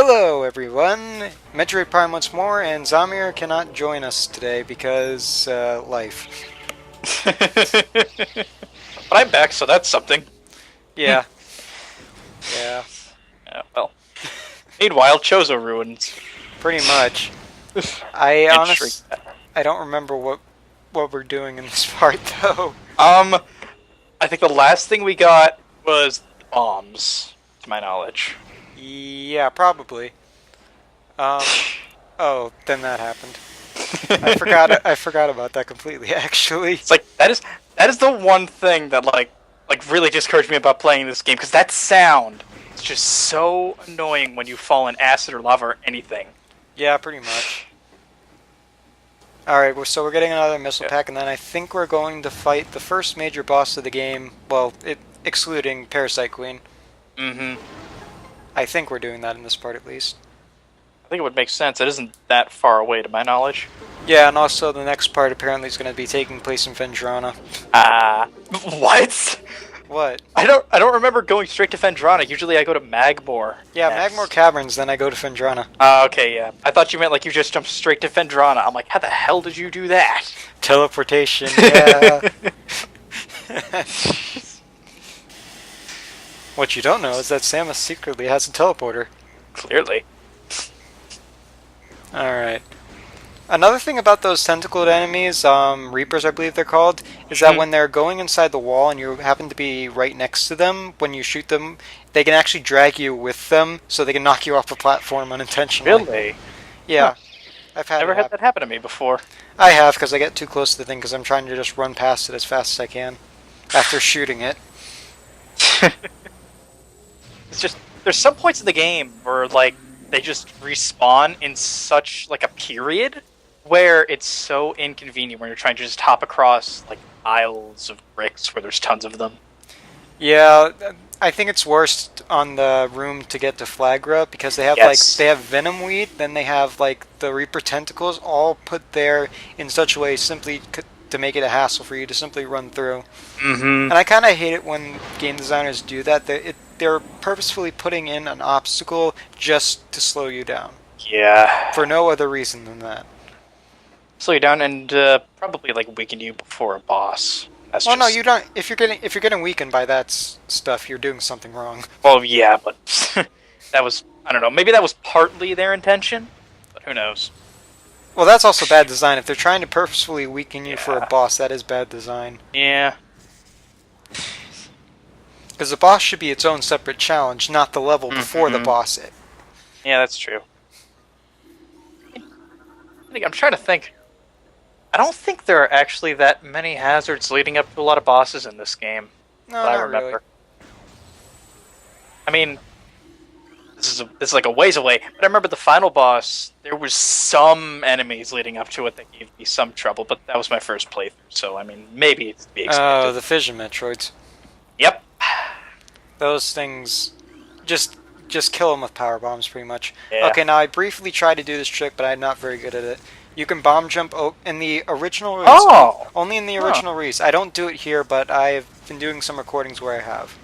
Hello everyone! Metroid Prime once more, and Zamir cannot join us today because, life. But I'm back, so that's something. Yeah. Yeah. Yeah, well. Meanwhile, Chozo ruins. Pretty much. I And shrink I don't remember what we're doing in this part, though. I think the last thing we got was bombs, to my knowledge. Yeah, probably. Oh, then that happened. I forgot about that completely, actually. It's like, that is the one thing that, like really discouraged me about playing this game, because that sound is just so annoying when you fall in acid or lava or anything. Yeah, pretty much. Alright, so we're getting another missile pack, and then I think we're going to fight the first major boss of the game, well, excluding Parasite Queen. Mm-hmm. I think we're doing that in this part, at least. I think it would make sense. It isn't that far away, to my knowledge. Yeah, and also the next part apparently is going to be taking place in Vendrana. What? What? I don't remember going straight to Vendrana. Usually I go to Magmore. Yeah, next. Magmore Caverns, then I go to Vendrana. Okay, yeah. I thought you meant like you just jumped straight to Vendrana. I'm like, how the hell did you do that? Teleportation, yeah. What you don't know is that Samus secretly has a teleporter. Clearly. Alright. Another thing about those tentacled enemies, Reapers I believe they're called, is that when they're going inside the wall and you happen to be right next to them, when you shoot them, they can actually drag you with them, so they can knock you off the platform unintentionally. Really? Yeah. Huh. I've had Never had that happen to me before. I have, because I get too close to the thing because I'm trying to just run past it as fast as I can after shooting it. It's just, there's some points in the game where, like, they just respawn in such, like, a period where it's so inconvenient when you're trying to just hop across, like, aisles of bricks where there's tons of them. Yeah, I think it's worst on the room to get to Flaahgra because they have they have venom weed, then they have like the Reaper tentacles all put there in such a way simply to make it a hassle for you to simply run through. Mm-hmm. And I kind of hate it when game designers do that. They're purposefully putting in an obstacle just to slow you down. Yeah. For no other reason than that. Slow you down and probably like weaken you before a boss. That's no, you don't. If you're getting weakened by that stuff, you're doing something wrong. Well, yeah, but that was, I don't know. Maybe that was partly their intention, but who knows? Well, that's also bad design. If they're trying to purposefully weaken you for a boss, that is bad design. Yeah. Because the boss should be its own separate challenge, not the level before the boss. Yeah, that's true. I'm trying to think. I don't think there are actually that many hazards leading up to a lot of bosses in this game. No, I not remember. really. I mean, this is like a ways away, but I remember the final boss. There was some enemies leading up to it that gave me some trouble, but that was my first playthrough, so I mean, maybe it's to be expected. Oh, the fission Metroids. Yep. Those things, just kill them with power bombs, pretty much. Yeah. Okay, now I briefly tried to do this trick, but I'm not very good at it. You can bomb jump in the original Reese. Oh! Only in the original Reese. I don't do it here, but I've been doing some recordings where I have.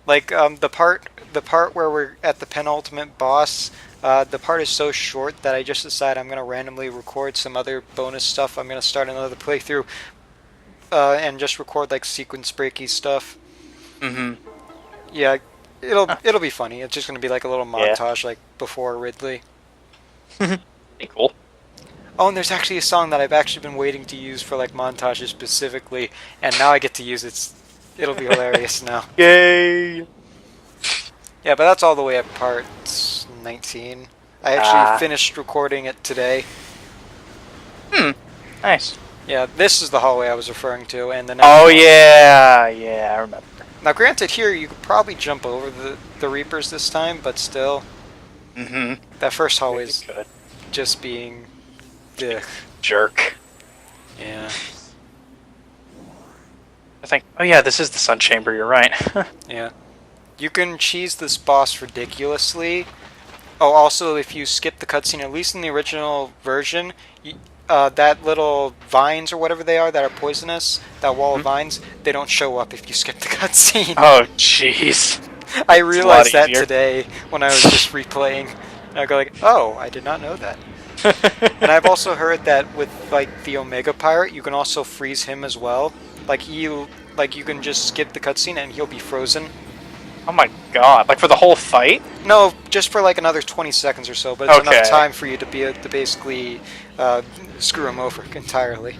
Like, the part where we're at the penultimate boss, the part is so short that I just decided I'm going to randomly record some other bonus stuff. I'm going to start another playthrough, and just record, like, sequence breaky stuff. Mm-hmm. Yeah, it'll be funny. It's just going to be like a little montage, like, before Ridley. Pretty cool. Oh, and there's actually a song that I've actually been waiting to use for, like, montages specifically, and now I get to use it. It'll be hilarious now. Yay! Yeah, but that's all the way at part 19. I actually finished recording it today. Nice. Yeah, this is the hallway I was referring to, and the next Oh, one. yeah, I remember. Now, granted, here you could probably jump over the Reapers this time, but still, that first hallway is just being jerk. Yeah. I think. Oh yeah, this is the Sun Chamber. You're right. Yeah. You can cheese this boss ridiculously. Oh, also, if you skip the cutscene, at least in the original version, that little vines or whatever they are that are poisonous, that wall of vines, they don't show up if you skip the cutscene. Oh, jeez. I It's a lot realized that easier. today when I was just replaying. And I go like, oh, I did not know that. And I've also heard that with like the Omega Pirate, you can also freeze him as well. Like you can just skip the cutscene and he'll be frozen. Oh my god! Like for the whole fight? No, just for like another 20 seconds or so, but it's enough Okay. time for you to be to basically screw him over entirely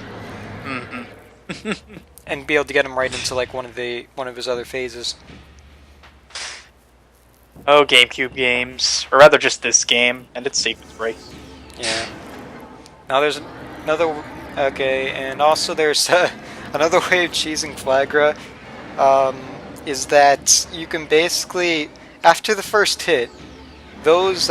Mm-hmm. and be able to get him right into like one of his other phases. Oh, GameCube games, or rather, just this game and its sequence breaks. Yeah. Now there's another. Okay, and also there's another way of cheesing Flaahgra. Is that you can basically, after the first hit, those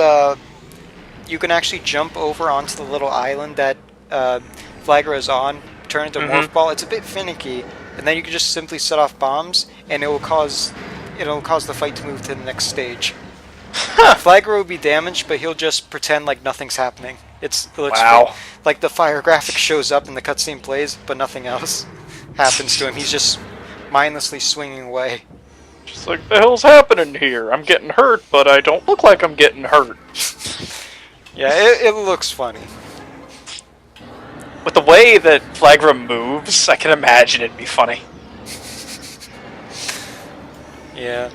you can actually jump over onto the little island that Flaahgra is on, turn into a morph ball. It's a bit finicky, and then you can just simply set off bombs, and it'll cause the fight to move to the next stage. Flaahgra will be damaged, but he'll just pretend like nothing's happening. It looks Wow. like the fire graphic shows up and the cutscene plays, but nothing else happens to him. He's just mindlessly swinging away. Just like, the hell's happening here? I'm getting hurt, but I don't look like I'm getting hurt. Yeah, it looks funny. With the way that Flaahgra moves, I can imagine it'd be funny. Yeah.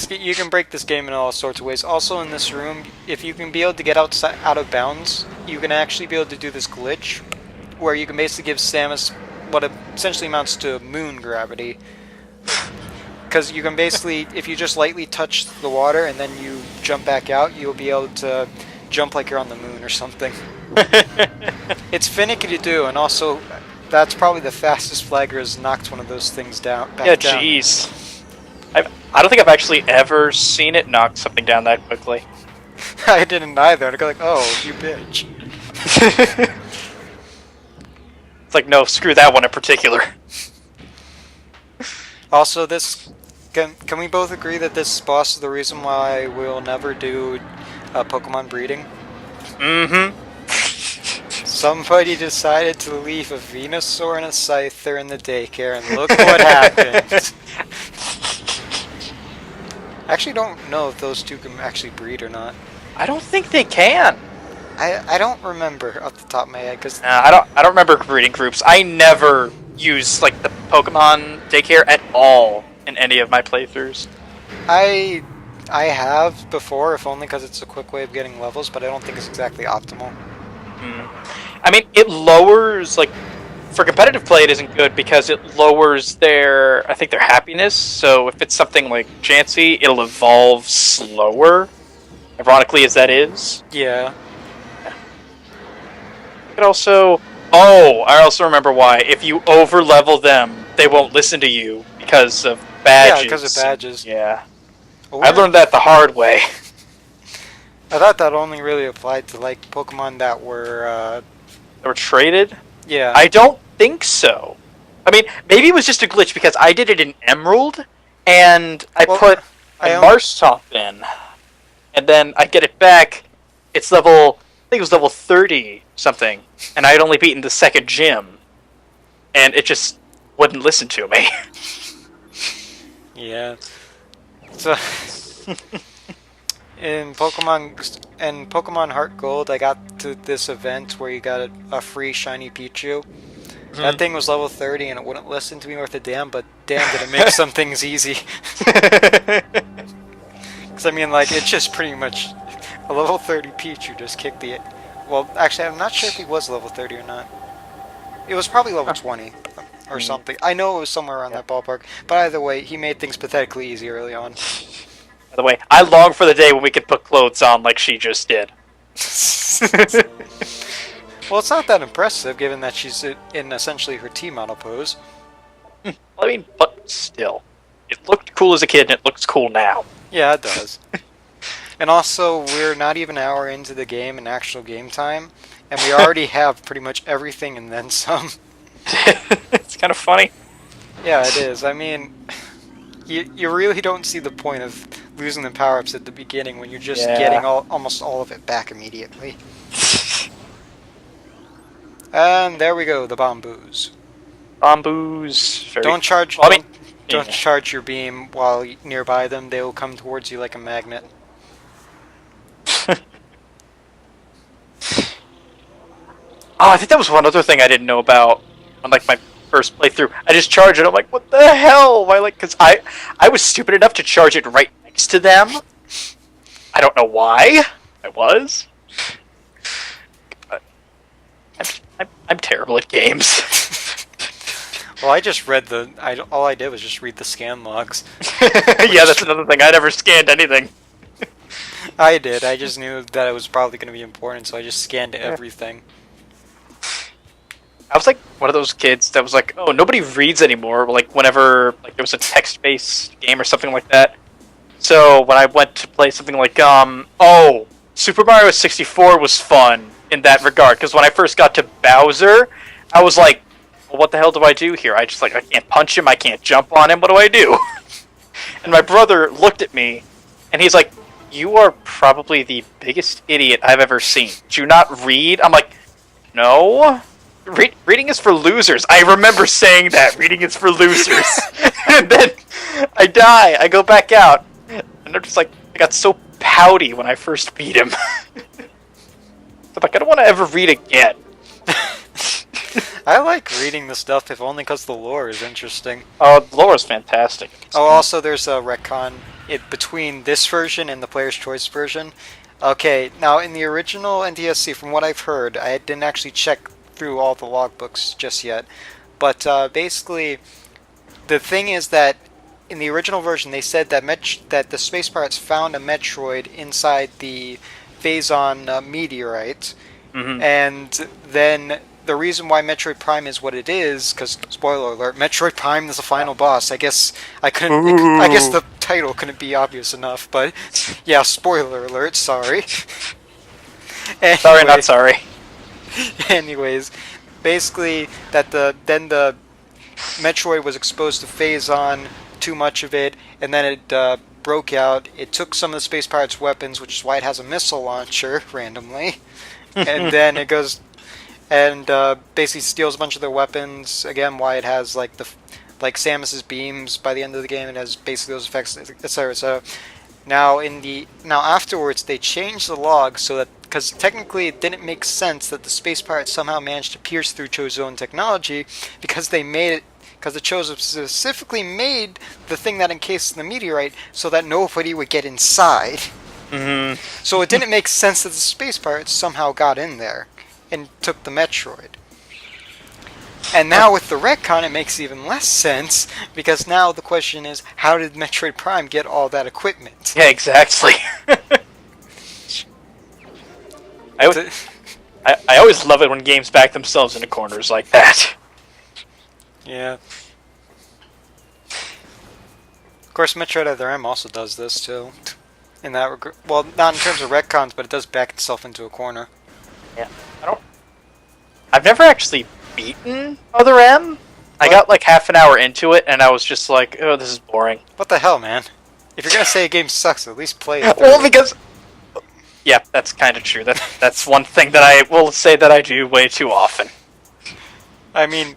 You can break this game in all sorts of ways. Also in this room, if you can be able to get out of bounds, you can actually be able to do this glitch, where you can basically give Samus what essentially amounts to moon gravity. Because you can basically, if you just lightly touch the water and then you jump back out, you'll be able to jump like you're on the moon or something. It's finicky to do, and also that's probably the fastest Flaahgra has knocked one of those things down. Yeah, jeez. I don't think I've actually ever seen it knock something down that quickly. I didn't either. I go like, oh, you bitch. It's like, no, screw that one in particular. Also, can we both agree that this boss is the reason why we'll never do Pokemon breeding? Mm-hmm. Somebody decided to leave a Venusaur and a Scyther in the daycare, and look what happened. I actually don't know if those two can actually breed or not. I don't think they can. I don't remember off the top of my head because I don't remember breeding groups. I never use like the Pokemon daycare at all in any of my playthroughs. I have before, if only because it's a quick way of getting levels, but I don't think it's exactly optimal. I mean, it lowers, like, for competitive play it isn't good because it lowers their happiness, so if it's something like Chansey, it'll evolve slower, ironically as that is. Yeah. It also, I also remember why. If you over-level them, they won't listen to you because of badges. Yeah, because of badges. Yeah. Oh, I learned that the hard way. I thought that only really applied to, like, Pokemon that were, They were traded? yeah. I don't think so. I mean, maybe it was just a glitch because I did it in Emerald, and I put a Marstop in, and then I get it back. It's level, I think it was level 30 something, and I had only beaten the second gym, and it just wouldn't listen to me. Yeah. So in Pokemon Heart Gold, I got to this event where you got a free shiny Pichu. That thing was level 30 and it wouldn't listen to me worth a damn, but damn did it make some things easy. Because I mean, like, it's just pretty much a level 30 Pichu just kicked the... Well, actually, I'm not sure if he was level 30 or not. It was probably level 20 or something. I know it was somewhere around that ballpark. But either way, he made things pathetically easy early on. By the way, I long for the day when we could put clothes on like she just did. Well, it's not that impressive, given that she's in essentially her T-model pose. I mean, but still. It looked cool as a kid, and it looks cool now. Yeah, it does. And also, we're not even an hour into the game in actual game time, and we already have pretty much everything and then some. It's kind of funny. Yeah, it is. I mean, you really don't see the point of losing the power-ups at the beginning when you're just getting almost all of it back immediately. And there we go, the Bomboos. Bomboos. Don't charge. Well, I mean, don't Yeah. charge your beam while nearby them. They will come towards you like a magnet. Oh, I think that was one other thing I didn't know about on like my first playthrough. I just charged it. I'm like, what the hell? Why, like, because I was stupid enough to charge it right next to them. I don't know why. I was. But I'm terrible at games. Well, I just read all I did was just read the scan logs. Yeah, that's another thing. I never scanned anything. I did. I just knew that it was probably going to be important, so I just scanned everything. I was like one of those kids that was like, oh, nobody reads anymore. Like whenever like there was a text-based game or something like that. So when I went to play something like oh, Super Mario 64 was fun in that regard because when I first got to Bowser, I was like, well, what the hell do I do here? I can't punch him, I can't jump on him. What do I do? And my brother looked at me, and he's like, you are probably the biggest idiot I've ever seen. Do you not read? I'm like, no. Reading is for losers. I remember saying that. Reading is for losers. And then I die. I go back out. And I'm just like, I got so pouty when I first beat him. I'm like, I don't want to ever read again. I like reading the stuff, if only because the lore is interesting. Oh, the lore is fantastic. Oh, also there's a retcon between this version and the Player's Choice version. Okay, now in the original NTSC, from what I've heard, I didn't actually check through all the logbooks just yet, but basically, the thing is that in the original version they said that that the Space Pirates found a Metroid inside the Phazon meteorite, and then the reason why Metroid Prime is what it is, because spoiler alert, Metroid Prime is the final boss. I guess I couldn't. I guess the title couldn't be obvious enough, but yeah, spoiler alert. Sorry. Anyway, Sorry, not sorry. Anyways, basically that then the Metroid was exposed to Phazon, too much of it, and then it broke out. It took some of the Space Pirates' weapons, which is why it has a missile launcher randomly, and then it goes and basically steals a bunch of their weapons. Again, why it has like Samus's beams by the end of the game. It has basically those effects, etc. So now afterwards they changed the log so that, because technically it didn't make sense that the Space Pirates somehow managed to pierce through Cho's own technology, because they made it. Because the Chos specifically made the thing that encased the meteorite so that nobody would get inside. So it didn't make sense that the Space Pirates somehow got in there and took the Metroid. And now with the retcon, it makes even less sense, because now the question is, how did Metroid Prime get all that equipment? Yeah, exactly. I always love it when games back themselves into corners like that. Yeah. Of course, Metroid Other M also does this too. In that regard, well, not in terms of retcons, but it does back itself into a corner. Yeah, I've never actually beaten Other M. I got like half an hour into it, and I was just like, "Oh, this is boring." What the hell, man? If you're gonna say a game sucks, at least play it. Well, because yeah, that's kind of true. That's one thing that I will say that I do way too often. I mean,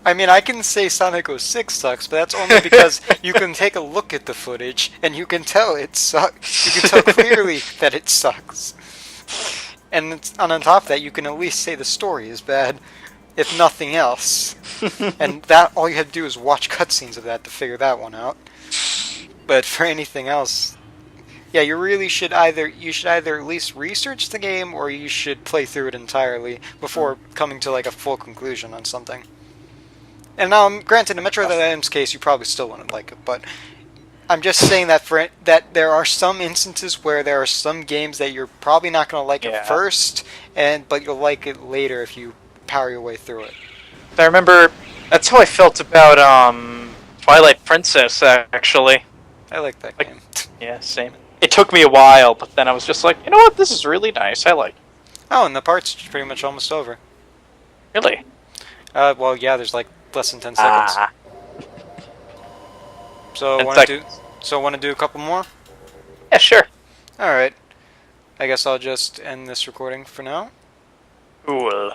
I can say Sonic 06 sucks, but that's only because you can take a look at the footage and you can tell it sucks. You can tell clearly that it sucks. And on top of that, you can at least say the story is bad, if nothing else. And that all you have to do is watch cutscenes of that to figure that one out. But for anything else, yeah, you should either at least research the game, or you should play through it entirely before coming to like a full conclusion on something. And granted, in Metroid Other M's case, you probably still wouldn't like it, but I'm just saying that that there are some instances where there are some games that you're probably not going to like at first, but you'll like it later if you power your way through it. I remember that's how I felt about Twilight Princess, actually. I like that game. Yeah, same. It took me a while, but then I was just like, you know what, this is really nice. I like it. Oh, and the part's pretty much almost over. Really? Well, yeah, there's like less than 10 seconds. So want to do a couple more? Yeah, sure. All right. I guess I'll just end this recording for now. Cool.